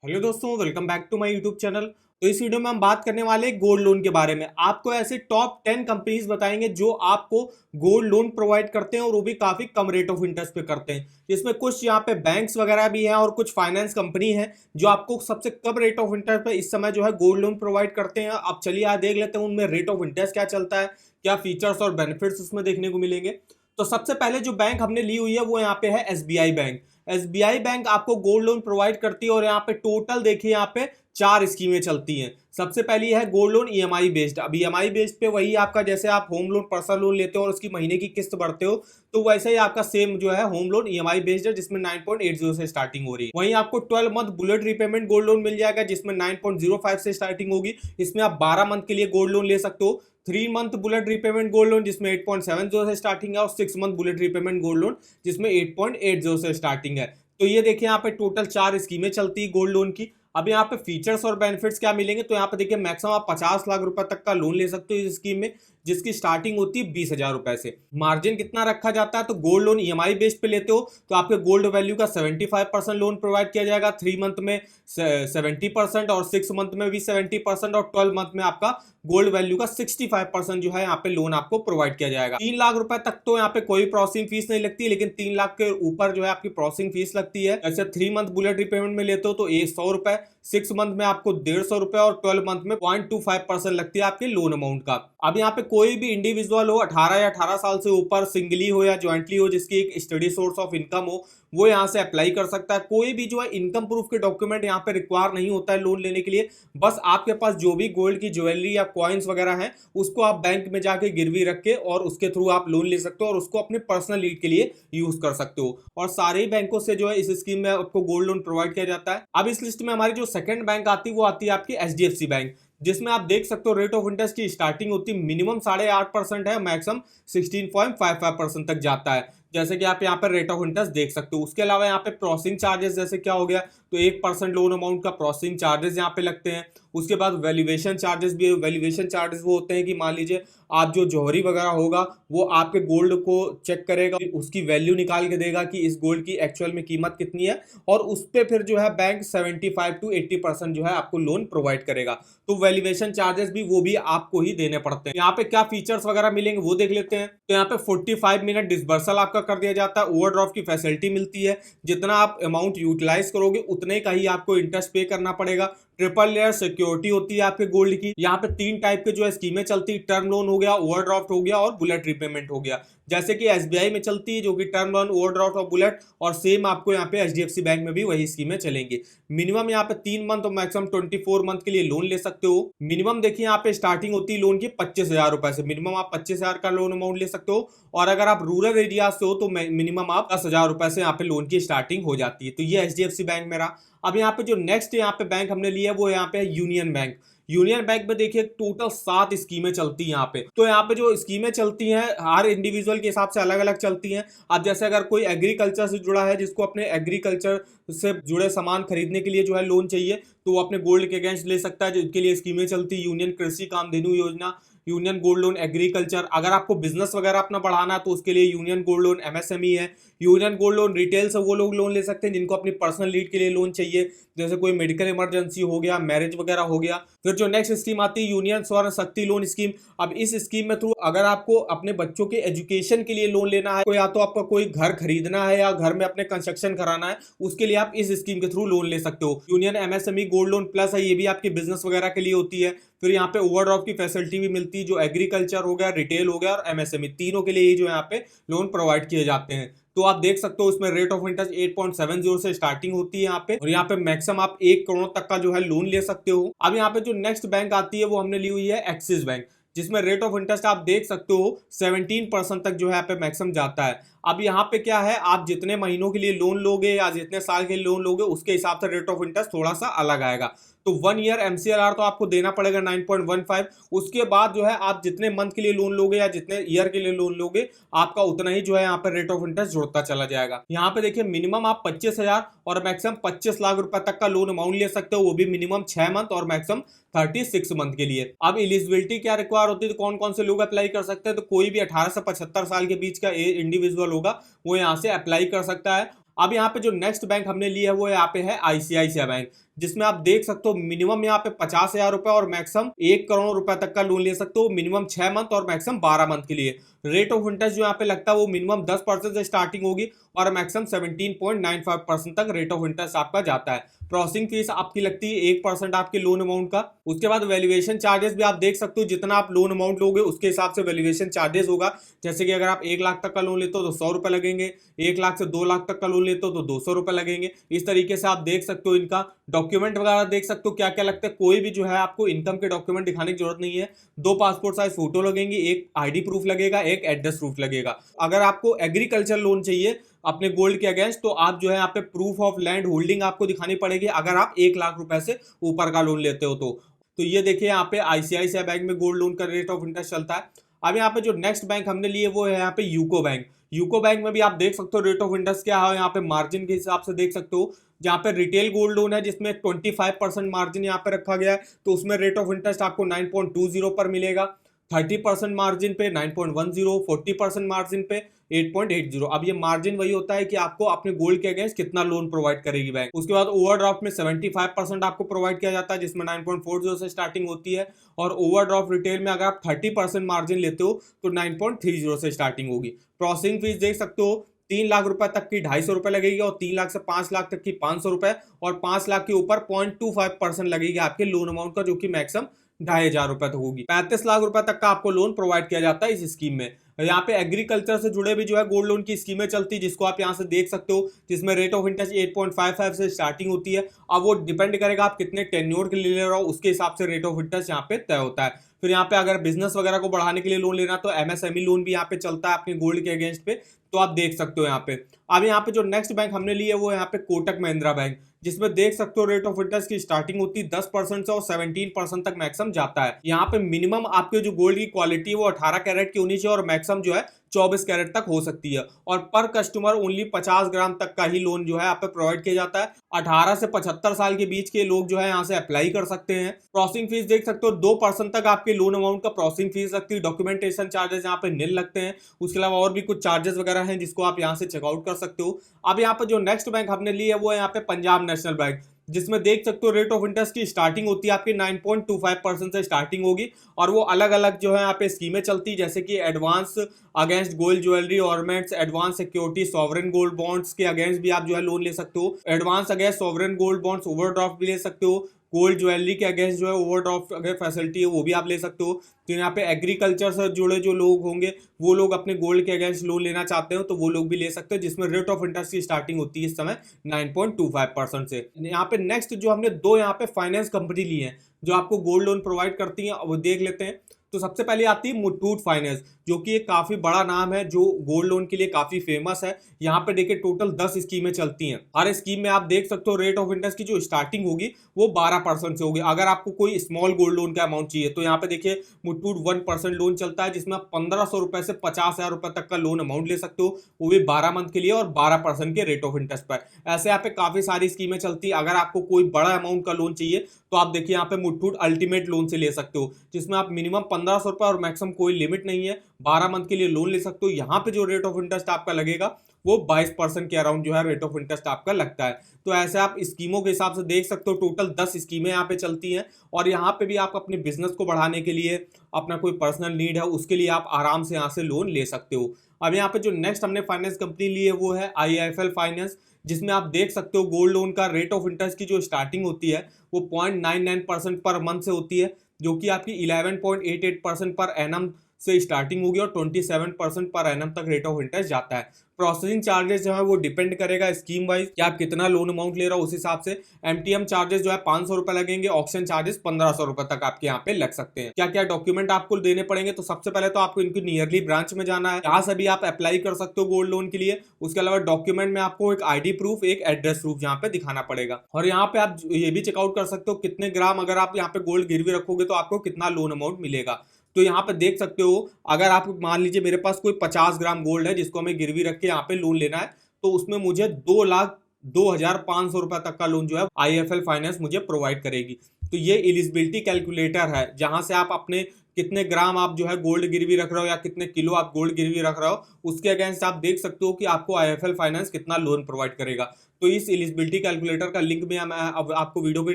Hello दोस्तों, welcome back to my YouTube channel. तो इस वीडियो में हम बात करने वाले हैं गोल्ड लोन के बारे में। आपको ऐसे टॉप 10 कंपनीज बताएंगे जो आपको गोल्ड लोन प्रोवाइड करते हैं और वो भी काफी कम रेट ऑफ इंटरेस्ट पे करते हैं। इसमें कुछ यहाँ पे बैंक्स वगैरह भी हैं और कुछ फाइनेंस कंपनी है जो आपको सबसे कम रेट ऑफ इंटरेस्ट पे इस समय जो है गोल्ड लोन प्रोवाइड करते हैं। आप चलिए आज देख लेते हैं उनमें रेट ऑफ इंटरेस्ट क्या चलता है, क्या फीचर्स और बेनिफिट्स उसमें देखने को मिलेंगे। तो सबसे पहले जो बैंक हमने ली हुई है वो यहाँ पे है एसबीआई बैंक। एसबीआई बैंक आपको गोल्ड लोन प्रोवाइड करती है और यहाँ पे टोटल देखिए यहाँ पे 4 स्कीमें चलती हैं। सबसे पहली है गोल्ड लोन ईएमआई बेस्ड। अब ईएमआई बेस्ड पे वही आपका जैसे आप होम लोन पर्सनल लोन लेते हो और उसकी महीने की किस्त भरते हो, तो वैसे ही आपका सेम जो है होम लोन ईएमआई बेस्ड है जिसमें 9.80 से स्टार्टिंग हो रही है। वहीं आपको 12 month bullet repayment gold loan मिल जाएगा जिसमें 9.05 से स्टार्टिंग होगी। इसमें आप 12 मंथ के लिए गोल्ड लोन ले सकते हो। 3 month bullet repayment gold loan जिसमें 8.70 से स्टार्टिंग है और 6 month bullet repayment gold loan जिसमें 8.80 से स्टार्टिंग है। तो ये देखिए यहाँ पे टोटल 4 स्कीमें चलती है गोल्ड लोन की। अब यहाँ पे फीचर्स और बेनिफिट्स क्या मिलेंगे, तो यहाँ पे देखिए मैक्सिमम आप 50 लाख रुपए तक का लोन ले सकते हो इस स्कीम में, जिसकी स्टार्टिंग होती है 20,000 रुपए से। मार्जिन कितना रखा जाता है, तो गोल्ड लोन ईएमआई बेस्ड पे लेते हो तो आपके गोल्ड वैल्यू का 75% लोन प्रोवाइड किया जाएगा। 3 मंथ में 70% और 6 मंथ में भी 70% और 12 मंथ में आपका गोल्ड वैल्यू का 65% जो है यहाँ पे लोन आपको प्रोवाइड किया जाएगा। 3 लाख रुपए तक तो यहाँ पे कोई प्रोसेसिंग फीस नहीं लगती, लेकिन 3 लाख के ऊपर जो है आपकी प्रोसेसिंग फीस लगती है। जैसे 3 मंथ बुलेट रिपेमेंट में लेते हो तो 100 रुपए, 6 मंथ में आपको 150 रुपए और 12 मंथ में 0.25% लगती है आपके लोन अमाउंट का। अब यहाँ पे कोई भी इंडिविजुअल हो 18 या 18 साल से ऊपर, सिंगली हो या ज्वाइंटली हो, जिसकी एक स्टडी सोर्स ऑफ इनकम हो, वो यहाँ से अप्लाई कर सकता है। कोई भी जो है इनकम प्रूफ के डॉक्यूमेंट यहाँ पे रिक्वायर नहीं होता है लोन लेने के लिए। बस आपके पास जो भी गोल्ड की ज्वेलरी या कॉइन्स वगैरह है उसको आप बैंक में जाके गिरवी रख के और उसके थ्रू आप लोन ले सकते हो और उसको अपने पर्सनल नीड के लिए यूज कर सकते हो। और सारे ही बैंकों से जो है इस स्कीम में आपको गोल्ड लोन प्रोवाइड किया जाता है। अब इस लिस्ट में हमारी जो सेकंड बैंक आती है वो आती है आपकी एचडीएफसी बैंक, जिसमें आप देख सकते हो रेट ऑफ इंटरेस्ट की स्टार्टिंग होती है मिनिमम 8.5% है, मैक्सिमम 16.55% तक जाता है। जैसे कि आप यहाँ पर रेट ऑफ इंटरेस्ट देख सकते हो। उसके अलावा यहाँ पे प्रोसेसिंग चार्जेस जैसे क्या हो गया, तो 1% लोन अमाउंट का प्रोसेसिंग चार्जेस यहाँ पे लगते हैं। उसके बाद वैल्यूएशन चार्जेस भी, वैल्यूएशन चार्जेस वो होते हैं कि मान लीजिए आप जो जौहरी वगैरह होगा वो आपके गोल्ड को चेक करेगा, उसकी वैल्यू निकाल के देगा कि इस गोल्ड की एक्चुअल में कीमत कितनी है, और उस पर फिर जो है बैंक 75 to 80% जो है आपको लोन प्रोवाइड करेगा। तो वैल्यूएशन चार्जेस भी वो भी आपको ही देने पड़ते हैं। यहाँ पे क्या फीचर्स वगैरह मिलेंगे वो देख लेते हैं। तो यहाँ पे 45 मिनट डिसबर्सल आपका कर दिया जाता है, ओवरड्राफ्ट की फैसिलिटी मिलती है। जितना आप अमाउंट यूटिलाइज करोगे उतने का ही आपको इंटरेस्ट पे करना पड़ेगा। ट्रिपल लेयर सिक्योरिटी होती है आपके गोल्ड की। यहाँ पे 3 टाइप के जो है स्कीमें चलती है, टर्म लोन हो गया, ओवरड्राफ्ट हो गया और बुलेट रिपेमेंट हो गया। जैसे कि एसबीआई में चलती है जो कि टर्म लोन, ओवरड्राफ्ट और बुलेट, और सेम आपको यहाँ पे एचडीएफसी बैंक में भी वही स्कीमें चलेंगी। मिनिमम यहाँ पे 3 मंथ और मैक्सिमम 24 मंथ के लिए लोन ले सकते हो। मिनिमम देखिए यहाँ पे स्टार्टिंग होती है लोन की 25,000 रुपए से। मिनिमम आप 25,000 का लोन अमाउंट ले सकते हो, और अगर आप रूरल एरिया से हो तो मिनिमम आप 10,000 रुपए से यहाँ पे लोन की स्टार्टिंग हो जाती है। तो ये एचडीएफसी बैंक मेरा। अब यहाँ पे जो नेक्स्ट यहाँ पे बैंक हमने लिया है वो यहाँ पे है यूनियन बैंक। यूनियन बैंक में देखिए टोटल 7 स्कीमें चलती हैं यहाँ पे। तो यहाँ पे जो स्कीमें चलती हैं हर इंडिविजुअल के हिसाब से अलग अलग चलती हैं। अब जैसे अगर कोई एग्रीकल्चर से जुड़ा है, जिसको अपने एग्रीकल्चर से जुड़े सामान खरीदने के लिए जो है लोन चाहिए, तो वो अपने गोल्ड के अगेंस्ट ले सकता है, जिनके लिए स्कीमें चलती है यूनियन कृषि कामधेनु योजना, यूनियन गोल्ड लोन एग्रीकल्चर। अगर आपको बिजनेस वगैरह अपना बढ़ाना है तो उसके लिए यूनियन गोल्ड लोन एमएसएमई है। यूनियन गोल्ड लोन रिटेल से वो लोग लोन ले सकते हैं जिनको अपनी पर्सनल नीड के लिए लोन चाहिए, जैसे कोई मेडिकल इमरजेंसी हो गया, मैरिज वगैरह हो गया। फिर जो नेक्स्ट स्कीम आती है यूनियन स्वर्ण शक्ति लोन स्कीम। अब इस स्कीम में थ्रू अगर आपको अपने बच्चों के एजुकेशन के लिए लोन लेना है, या तो आपका कोई घर खरीदना है या घर में अपने कंस्ट्रक्शन कराना है, उसके लिए आप इस स्कीम के थ्रू लोन ले सकते हो। Union MSME gold loan plus है, ये भी आपके बिजनेस वगैरह के लिए होती है। फिर यहाँ पे ओवरड्राफ्ट की फैसिलिटी भी मिलती है, जो एग्रीकल्चर हो गया, रिटेल हो गया और एमएसएमई, तीनों के लिए जो यहाँ पे लोन प्रोवाइड किए जाते हैं। तो आप देख सकते हो इसमें रेट ऑफ इंटरेस्ट 8.70 से स्टार्टिंग होती है यहाँ पे, और यहाँ पे मैक्सिमम आप 1 करोड़ तक का जो है लोन ले सकते हो। अब यहाँ पे जो नेक्स्ट बैंक आती है वो हमने ली हुई है एक्सिस बैंक, जिसमें रेट ऑफ इंटरेस्ट आप देख सकते हो 17% तक जो है यहाँ पे मैक्सिमम जाता है। अब यहाँ पे क्या है, आप जितने महीनों के लिए लोन लोगे या जितने साल के लिए लोन लोगे उसके हिसाब से रेट ऑफ इंटरेस्ट थोड़ा सा अलग आएगा। तो 1 ईयर एमसीएलआर तो आपको देना पड़ेगा 9.15। उसके बाद जो है आप जितने मंथ के लिए लोन लोगे या जितने ईयर के लिए लोन लोगे, आपका उतना ही जो है यहाँ पर रेट ऑफ इंटरेस्ट जुड़ता चला जाएगा। यहाँ पे देखिए मिनिमम आप 25,000 और मैक्सिमम 25 लाख रुपए तक का लोन अमाउंट ले सकते हो, वो भी मिनिमम 6 मंथ और मैक्सिमम 36 मंथ के लिए। अब एलिजिबिलिटी क्या रिक्वायर होती है, तो कौन कौन से लोग अप्लाई कर सकते हैं, तो कोई भी 18 से 75 साल के बीच का इंडिविजुअल होगा वो यहाँ से अप्लाई कर सकता है। अब यहाँ पे जो नेक्स्ट बैंक हमने ली है वो यहाँ पे है आईसीआईसीआई बैंक, जिसमें आप देख सकते हो मिनिमम यहाँ पे 50,000 रुपए और मैक्सिमम 1 करोड़ रुपए तक का लोन ले सकते हो, मिनिमम 6 मंथ और मैक्सिमम 12 मंथ के लिए। रेट ऑफ इंटरेस्ट जो यहाँ पे लगता है वो मिनिमम 10% से स्टार्टिंग होगी और मैक्सिमम 17.95% तक रेट ऑफ इंटरेस्ट आपका जाता है। प्रोसेसिंग फीस आपकी लगती है 1% आपके लोन अमाउंट का। उसके बाद वैल्यूएशन चार्जेस भी आप देख सकते हो, जितना आप लोन अमाउंट लोगे उसके हिसाब से वैल्यूएशन चार्जेस होगा। जैसे कि अगर आप 1 लाख तक का लोन लेते हो तो 100 रुपए लगेंगे, 1 लाख से 2 लाख तक का लोन लेते हो तो 200 रुपए लगेंगे। इस तरीके से आप देख सकते हो। इनका डॉक्यूमेंट वगैरह देख सकते हो क्या क्या लगता है। कोई भी जो है आपको इनकम के डॉक्यूमेंट दिखाने की जरूरत नहीं है। 2 पासपोर्ट साइज फोटो लगेंगी, एक आईडी प्रूफ लगेगा, एक एड्रेस प्रूफ लगेगा। अगर आपको एग्रीकल्चर लोन चाहिए अपने गोल्ड के अगेंस्ट तो आप जो है यहाँ पे प्रूफ ऑफ लैंड होल्डिंग आपको दिखानी पड़ेगी, अगर आप 1 लाख रुपए से ऊपर का लोन लेते हो तो ये देखिए यहाँ पे आईसीआईसीआई बैंक में गोल्ड लोन का रेट ऑफ इंटरेस्ट चलता है। अब यहाँ पे जो नेक्स्ट बैंक हमने लिए वो है यहाँ पे यूको बैंक। यूको बैंक में भी आप देख सकते हो रेट ऑफ इंटरेस्ट क्या है। यहाँ पे मार्जिन के हिसाब से देख सकते हो, जहाँ पे रिटेल गोल्ड लोन है जिसमें 25% मार्जिन यहाँ पे रखा गया है तो उसमें रेट ऑफ इंटरेस्ट आपको 9.20 पर मिलेगा। 30% मार्जिन पे 9.10, 40% मार्जिन पे 8.80। अब ये मार्जिन वही होता है कि आपको अपने गोल्ड के अगेंस्ट कितना लोन प्रोवाइड करेगी बैंक। उसके बाद ओवरड्राफ्ट में 75% आपको प्रोवाइड किया जाता है जिसमें 9.40 से स्टार्टिंग होती है। और ओवरड्राफ्ट रिटेल में अगर आप 30% मार्जिन लेते हो तो 9.30 से स्टार्टिंग होगी। प्रोसेसिंग फीस देख सकते हो 3 लाख रुपए तक की 250 रुपए लगेगी और 3 लाख से 5 लाख तक की 500 रुपए और 5 लाख के ऊपर 0.25% लगेगी आपके लोन अमाउंट का, जो कि मैक्सिमम 2,500 रुपए तक होगी। 35 लाख रुपए तक का आपको लोन प्रोवाइड किया जाता है इस स्कीम में। यहाँ पे एग्रीकल्चर से जुड़े भी जो है गोल्ड लोन की स्कीमें चलती है जिसको आप यहाँ से देख सकते हो, जिसमें रेट ऑफ इंटरेस्ट 8.55 से स्टार्टिंग होती है। अब वो डिपेंड करेगा आप कितने टेन्योर के लिए ले रहे हो, उसके हिसाब से रेट ऑफ इंटरेस्ट यहाँ पे तय होता है। फिर यहाँ पे अगर बिजनेस वगैरह को बढ़ाने के लिए लोन लेना तो एमएसएमई लोन भी यहाँ पे चलता है अपने गोल्ड के अगेंस्ट पे, तो आप देख सकते हो यहाँ पे। अब यहाँ पे जो नेक्स्ट बैंक हमने ली है वो यहाँ पे कोटक महिंद्रा बैंक, जिसमें देख सकते हो रेट ऑफ इंटरेस्ट की स्टार्टिंग होती है 10% से और 17% तक मैक्सिमम जाता है। यहाँ पे मिनिमम आपके जो गोल्ड की क्वालिटी है वो 18 कैरेट की होनी चाहिए और मैक्सिमम जो है 24 कैरेट तक हो सकती है। और पर कस्टमर ओनली 50 ग्राम तक का ही लोन जो है आप पे प्रोवाइड किया जाता है। 18 से 75 साल के बीच के लोग जो है यहाँ से अप्लाई कर सकते हैं। प्रोसेसिंग फीस देख सकते हो 2% तक आपके लोन अमाउंट का प्रोसेसिंग फीस लगती है। डॉक्यूमेंटेशन चार्जेस यहाँ पे निल लगते हैं। उसके अलावा और भी कुछ चार्जेस वगैरह हैं जिसको आप यहाँ से चेकआउट कर सकते हो। अब यहाँ पे जो नेक्स्ट बैंक हमने ली है वो है यहाँ पे पंजाब नेशनल बैंक, जिसमें देख सकते हो रेट ऑफ इंटरेस्ट की स्टार्टिंग होती है आपकी 9.25% से स्टार्टिंग होगी। और वो अलग अलग जो है यहाँ पे स्कीमें चलती है, जैसे कि advance against gold jewellery ornaments, advance security sovereign gold bonds के अगेंस्ट भी आप जो है लोन ले सकते हो। Advance against sovereign gold bonds overdraft भी ले सकते हो। गोल्ड ज्वेलरी के अगेंस्ट जो है ओवरड्राफ्ट अगर फैसिलिटी है वो भी आप ले सकते हो। तो यहाँ पे एग्रीकल्चर से जुड़े जो लोग होंगे वो लोग अपने गोल्ड के अगेंस्ट लोन लेना चाहते हो तो वो लोग भी ले सकते हैं, जिसमें रेट ऑफ इंटरेस्ट की स्टार्टिंग होती है इस समय 9.25% से। यहाँ पे नेक्स्ट जो हमने दो यहाँ पे फाइनेंस कंपनी ली है जो आपको गोल्ड लोन प्रोवाइड करती है वो देख लेते हैं। तो सबसे पहले आती है मुथूट फाइनेंस, जो कि एक काफी बड़ा नाम है जो गोल्ड लोन के लिए काफी फेमस है। यहाँ पे देखिए टोटल 10 स्कीमें चलती हैं। हर स्कीम में आप देख सकते हो रेट ऑफ इंटरेस्ट की जो स्टार्टिंग होगी वो 12% से होगी। अगर आपको कोई स्मॉल गोल्ड लोन का अमाउंट चाहिए तो यहाँ पे देखिए मुथूट 1% लोन चलता है, जिसमें आप 1500 रुपए से 50,000 रुपए तक का लोन अमाउंट ले सकते हो, वो भी 12 मंथ के लिए और 12% के रेट ऑफ इंटरेस्ट पर। ऐसे यहाँ पे काफी सारी स्कीमें चलती है। अगर आपको कोई बड़ा अमाउंट का लोन चाहिए तो आप देखिए यहाँ पे मुथूट अल्टीमेट लोन से ले सकते हो, जिसमें आप मिनिमम 1500 रुपए और मैक्सिमम कोई लिमिट नहीं है 12 मंथ के लिए लोन ले सकते हो। यहाँ पे जो रेट ऑफ इंटरेस्ट आपका लगेगा वो 22% के अराउंड जो है रेट ऑफ इंटरेस्ट आपका लगता है। तो ऐसे आप स्कीमों के हिसाब से देख सकते हो टोटल 10 स्कीमें यहाँ पे चलती हैं। और यहाँ पे भी आप अपने बिजनेस को बढ़ाने के लिए, अपना कोई पर्सनल नीड है उसके लिए आप आराम से यहाँ से लोन ले सकते हो। अब यहाँ पे जो नेक्स्ट हमने फाइनेंस कंपनी ली है वो है IIFL फाइनेंस, जिसमें आप देख सकते हो गोल्ड लोन का रेट ऑफ इंटरेस्ट की जो स्टार्टिंग होती है वो 0.99% पर मंथ से होती है, जो कि आपकी 11.88% पर एनम से स्टार्टिंग होगी और 27% पर एनम तक रेट ऑफ इंटरेस्ट जाता है। प्रोसेसिंग चार्जेस जो है वो डिपेंड करेगा स्कीम वाइज कि आप कितना लोन अमाउंट ले रहे हो उस हिसाब से। MTM चार्जेस जो है 500 रुपए लगेंगे, ऑक्शन चार्जेस 1500 रुपए तक आपके यहाँ पे लग सकते हैं। क्या क्या डॉक्यूमेंट आपको देने पड़ेंगे, तो सबसे पहले तो आपको इनकी नियरली ब्रांच में जाना है, यहाँ से भी आप अप्लाई कर सकते हो गोल्ड लोन के लिए। उसके अलावा डॉक्यूमेंट में आपको एक ID प्रूफ, एक एड्रेस प्रूफ यहाँ पे दिखाना पड़ेगा। और यहाँ पे आप ये भी चेकआउट कर सकते हो कितने ग्राम अगर आप यहाँ पे गोल्ड गिरवी रखोगे तो आपको कितना लोन अमाउंट मिलेगा। तो यहाँ पे देख सकते हो अगर आप मान लीजिए मेरे पास कोई 50 ग्राम गोल्ड है जिसको हमें गिरवी रख के यहाँ पे लोन लेना है, तो उसमें मुझे 2,02,500 रुपए तक का लोन जो है IIFL फाइनेंस मुझे प्रोवाइड करेगी। तो ये एलिजिबिलिटी कैलकुलेटर है, जहां से आप अपने कितने ग्राम आप जो है गोल्ड गिरवी रख रहे हो या कितने किलो आप गोल्ड गिरवी रख रहे हो, उसके अगेंस्ट आप देख सकते हो कि आपको आईएफएल फाइनेंस कितना लोन प्रोवाइड करेगा। तो इस एलिजिबिलिटी कैलकुलेटर का लिंक भी मैं अब आपको वीडियो के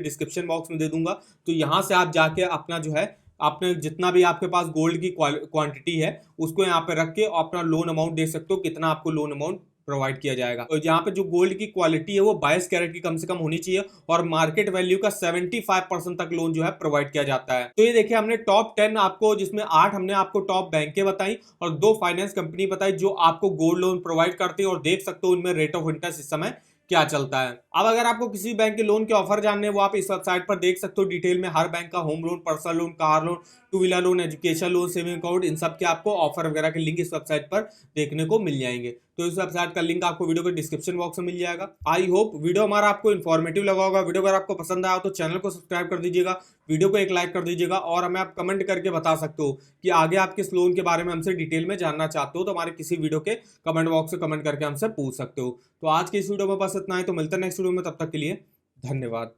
डिस्क्रिप्शन बॉक्स में दे दूंगा। तो यहाँ से आप जाके अपना जो है आपने जितना भी आपके पास गोल्ड की क्वांटिटी है उसको यहाँ पे रख के अपना लोन अमाउंट दे सकते हो, कितना आपको लोन अमाउंट प्रोवाइड किया जाएगा। तो यहाँ पे जो गोल्ड की क्वालिटी है वो 22 कैरेट की कम से कम होनी चाहिए और मार्केट वैल्यू का 75% तक लोन जो है प्रोवाइड किया जाता है। तो ये देखिए हमने टॉप 10 आपको, जिसमें 8 हमने आपको टॉप बैंकें बताई और 2 फाइनेंस कंपनी बताई जो आपको गोल्ड लोन प्रोवाइड करती है, और देख सकते हो उनमें रेट ऑफ इंटरेस्ट इस समय क्या चलता है। अब अगर आपको किसी बैंक के लोन के ऑफर जानने हैं वो आप इस वेबसाइट पर देख सकते हो डिटेल में। हर बैंक का home loan, personal loan, car loan, two wheeler loan, education loan, saving account, इन सब के आपको ऑफर वगैरह के लिंक इस वेबसाइट पर देखने को मिल जाएंगे। तो इस वेबसाइट का लिंक आपको वीडियो के डिस्क्रिप्शन बॉक्स में मिल जाएगा। आई होप वीडियो हमारा आपको इन्फॉर्मेटिव लगा होगा। वीडियो अगर आपको पसंद आया तो चैनल को सब्सक्राइब कर दीजिएगा, वीडियो को एक लाइक कर दीजिएगा, और हमें आप कमेंट करके बता सकते हो कि आगे आप किस लोन के बारे में हमसे डिटेल में जानना चाहते हो, तो हमारे किसी वीडियो के कमेंट बॉक्स में कमेंट करके हमसे पूछ सकते हो। तो आज की इस वीडियो में बस इतना ही, तो मिलते हैं नेक्स्ट वीडियो में, तब तक के लिए धन्यवाद।